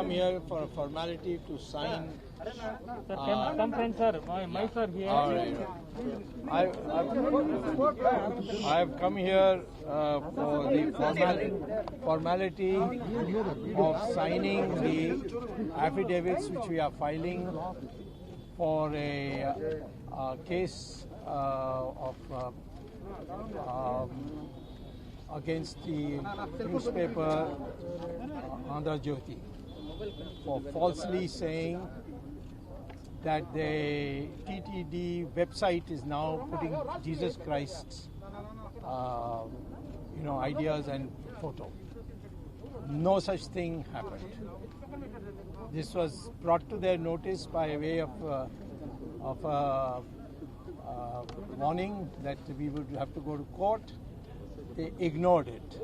come here for a formality to sign. Come friends, sir. My sir here. All right. I've come here for the formality of signing the affidavits which we are filing for a case against the newspaper Andhra Jyoti for falsely saying that the TTD website is now putting Jesus Christ's ideas and photo. No such thing happened. This was brought to their notice by way of warning that we would have to go to court. They ignored it,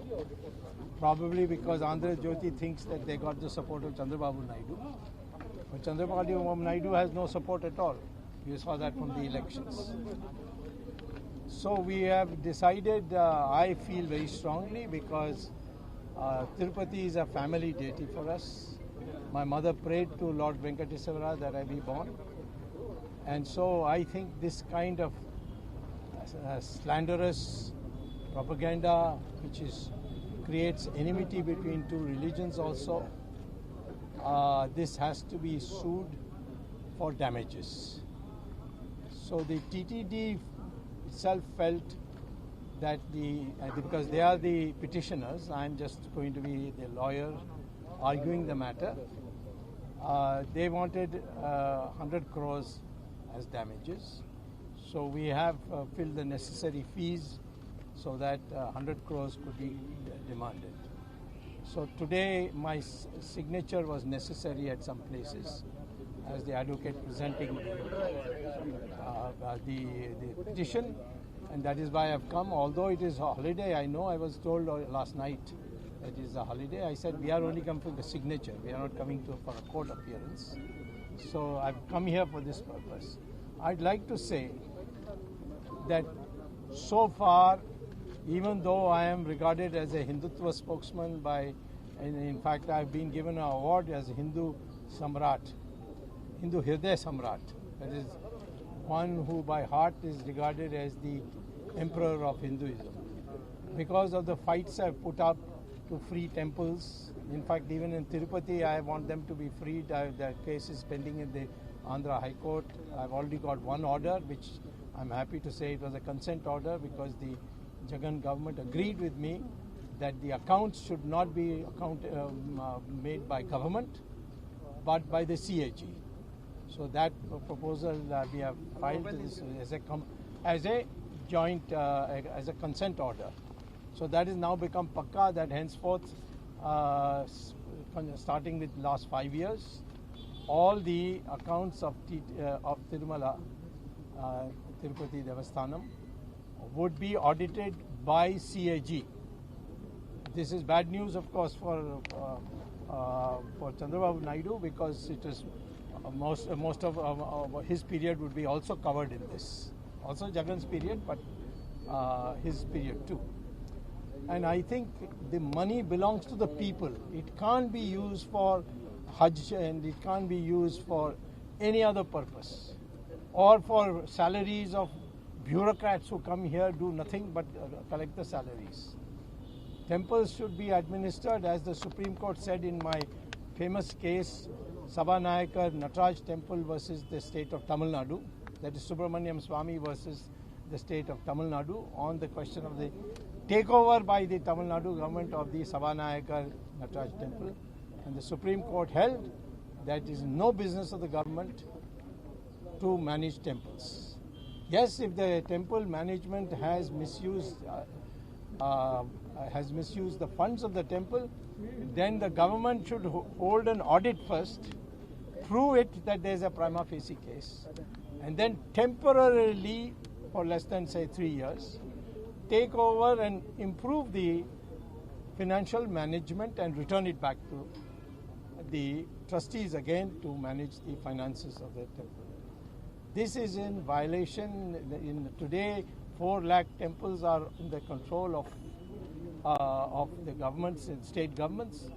probably because Andhra Jyoti thinks that they got the support of Chandrababu Naidu. But Chandrababu Naidu has no support at all. You saw that from the elections. So we have decided, I feel very strongly, because Ttdpati is a family deity for us. My mother prayed to Lord Venkateswara that I be born. And so I think this kind of slanderous propaganda, which creates enmity between two religions also, this has to be sued for damages. So the TTD itself felt that because they are the petitioners, I'm just going to be the lawyer arguing the matter. They wanted 100 crores as damages. So we have filled the necessary fees so that 100 crores could be demanded. So today my signature was necessary at some places as the advocate presenting the petition, and that is why I've come. Although it is a holiday, I know I was told last night that it is a holiday. I said we are only coming for the signature. We are not coming for a court appearance. So I've come here for this purpose. I'd like to say that so far, even though I am regarded as a Hindutva spokesman and in fact I've been given an award as a Hindu Samrat, Hindu Hriday Samrat, that is one who by heart is regarded as the emperor of Hinduism. Because of the fights I've put up to free temples, in fact even in Tirupati I want them to be freed. The case is pending in the Andhra High Court. I've already got one order, which I'm happy to say it was a consent order, because the Jagan government agreed with me that the accounts should not be made by government but by the CAG. So that proposal we have filed this as a joint as a consent order. So that has now become pakka, that henceforth starting with last 5 years, all the accounts of Tirumala Tirupati Devasthanam would be audited by CAG. This is bad news, of course, for Chandrababu Naidu, because it is most of his period would be also covered in this. Also Jagan's period, but his period too. And I think the money belongs to the people. It can't be used for Hajj, and it can't be used for any other purpose, or for salaries of bureaucrats who come here, do nothing but collect the salaries. Temples should be administered, as the Supreme Court said in my famous case, Sabhanayakar Nataraj Temple versus the state of Tamil Nadu, that is Subramaniam Swamy versus the state of Tamil Nadu, on the question of the takeover by the Tamil Nadu government of the Sabhanayakar Nataraj Temple. And the Supreme Court held that it is no business of the government to manage temples. Yes, if the temple management has misused the funds of the temple, then the government should hold an audit first, prove it that there is a prima facie case, and then temporarily, for less than say 3 years, take over and improve the financial management and return it back to the trustees again to manage the finances of the temple. This is in violation. Today, 4 lakh temples are in the control of the governments and state governments,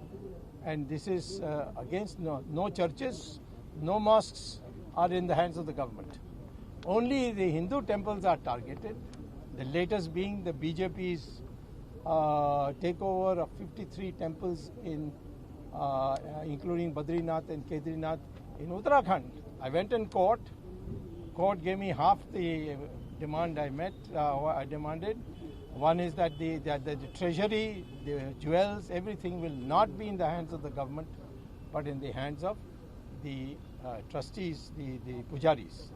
and this is against no churches, no mosques are in the hands of the government. Only the Hindu temples are targeted, the latest being the BJP's takeover of 53 temples in including Badrinath and Kedarnath in Uttarakhand. I went in court. Court gave me half the demand I demanded. One is that the treasury, the jewels, everything will not be in the hands of the government, but in the hands of the trustees, the pujaris.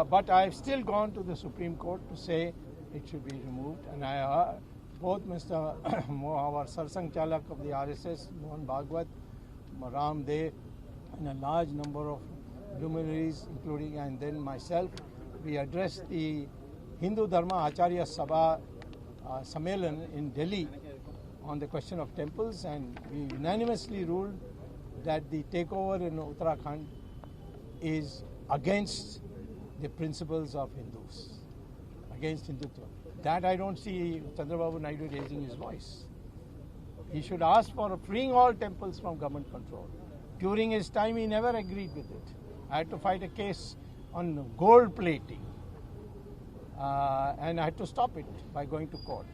But I've still gone to the Supreme Court to say it should be removed, and both Mr. our Sarsang Chalak of the RSS, Mohan Bhagwat, Ram Dev, and a large number of luminaries, including and then myself, we addressed the Hindu Dharma Acharya Sabha Sammelan in Delhi on the question of temples, and we unanimously ruled that the takeover in Uttarakhand is against the principles of Hindus, against Hindutva. That I don't see Chandrababu Naidu raising his voice. He should ask for freeing all temples from government control. During his time, he never agreed with it. I had to fight a case on gold plating, and I had to stop it by going to court.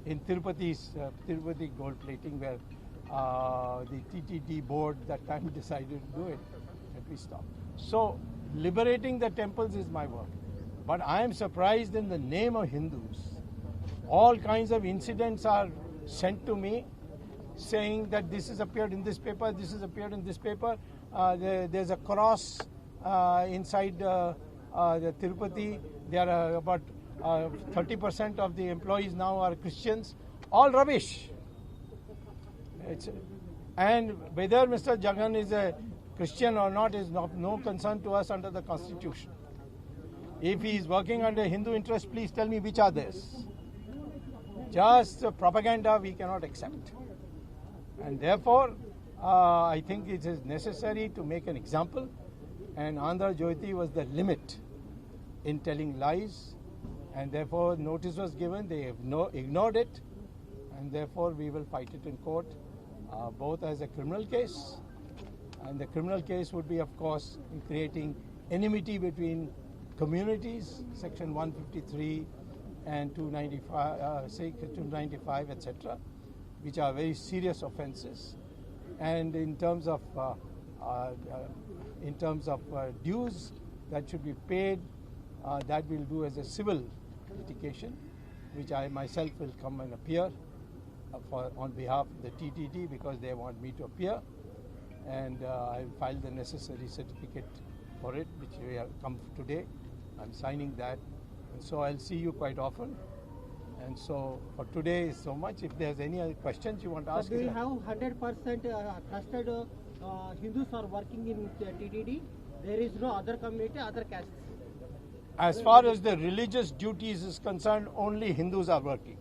In Ttdpati gold plating, where the Ttd board that time decided to do it, that we stopped. So, liberating the temples is my work. But I am surprised in the name of Hindus. All kinds of incidents are sent to me saying that this has appeared in this paper, this has appeared in this paper. There's a cross inside the Tirupati. There are about 30% of the employees now are Christians. All rubbish. And whether Mr. Jagan is a Christian or not is no concern to us under the Constitution. If he is working under Hindu interest, please tell me which are theirs. Just propaganda we cannot accept. And therefore, I think it is necessary to make an example. And Andhra Jyoti was the limit in telling lies. And therefore, notice was given. They have ignored it. And therefore, we will fight it in court, both as a criminal case. And the criminal case would be, of course, in creating enmity between communities, Section 153 and 295, etc., which are very serious offences. And in terms of dues that should be paid, that we'll do as a civil litigation, which I myself will come and appear on behalf of the Ttd because they want me to appear, and I'll file the necessary certificate for it, which we have come today. I'm signing that, and so I'll see you quite often. And so for today is so much. If there's any other questions you want to ask. Do you have 100% trusted Hindus are working in Ttd? There is no other community, other castes? As far as the religious duties is concerned, only Hindus are working.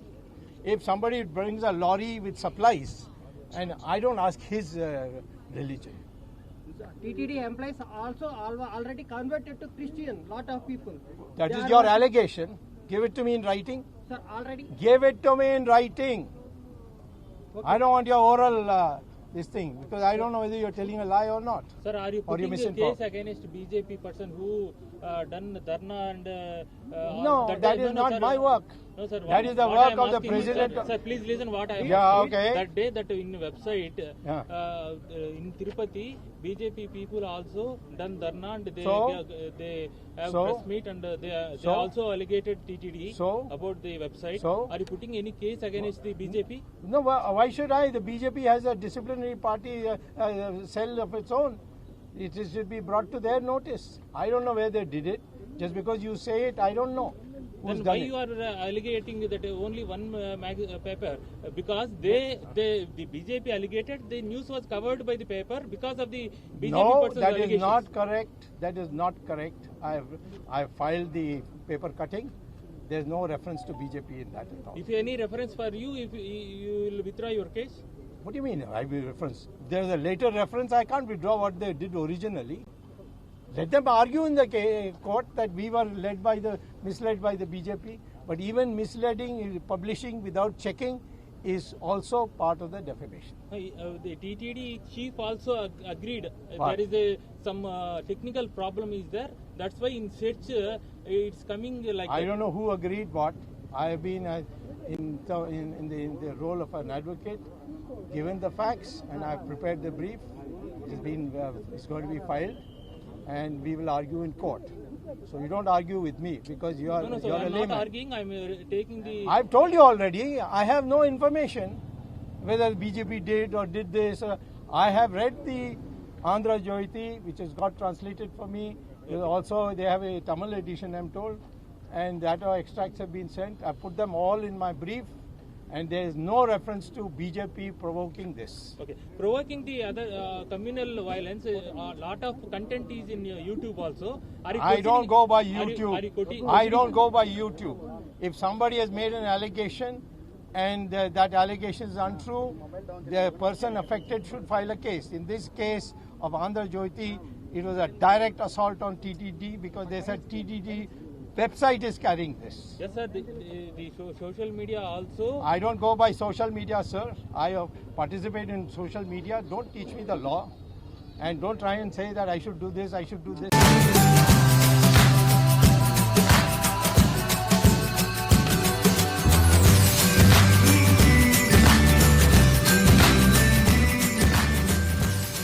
If somebody brings a lorry with supplies, and I don't ask his religion. Ttd employees also already converted to Christian, lot of people. That is your allegation. Give it to me in writing. Sir, already? Give it to me in writing. Okay. I don't want your oral this thing, because I don't know whether you're telling a lie or not. Sir, are you putting a case against BJP person who done dharna and... no, that is not my work. No, sir. That is the work of the president. Sir, please listen what I am asking. Okay. That day that in website, in Tirupati, BJP people also done dharna and they have press meet and they also alleged TTD about the website. Are you putting any case against the BJP? No, why should I? The BJP has a disciplinary party cell of its own. It should be brought to their notice. I don't know where they did it. Just because you say it, I don't know. Then why you are alleging that only one paper? Because the BJP alleged the news was covered by the paper because of the BJP person's allegations. That is not correct. That is not correct. I have filed the paper cutting. There is no reference to BJP in that at all. If any reference for you, if you will withdraw your case? What do you mean? I will reference. There is a later reference. I can't withdraw what they did originally. Let them argue in the court that we were misled by the BJP. But even misleading, publishing without checking is also part of the defamation. The TTD chief also agreed What? there is some technical problem is there. That's why in search it's coming like I that. don't know who agreed what. I have been in the role of an advocate, given the facts, and I have prepared the brief. It's going to be filed, and we will argue in court. So you don't argue with me because you are No, so you're I'm a not layman. arguing. I'm taking the. I've told you already. I have no information whether BJP did or did this. I have read the Andhra Jyoti, which has got translated for me. Also, they have a Tamil edition, I'm told, and that extracts have been sent. I put them all in my brief, and there is no reference to BJP provoking this. Okay, provoking the other communal violence. A lot of content is in YouTube also. Are you I don't go by Are you YouTube. I don't go by YouTube. If somebody has made an allegation and that allegation is untrue, the person affected should file a case. In this case of Andhra Jyoti, it was a direct assault on TTD because they said TTD website is carrying this. Yes, sir. The social media also. I don't go by social media, sir. I participate in social media. Don't teach me the law. And don't try and say that I should do this, I should do this.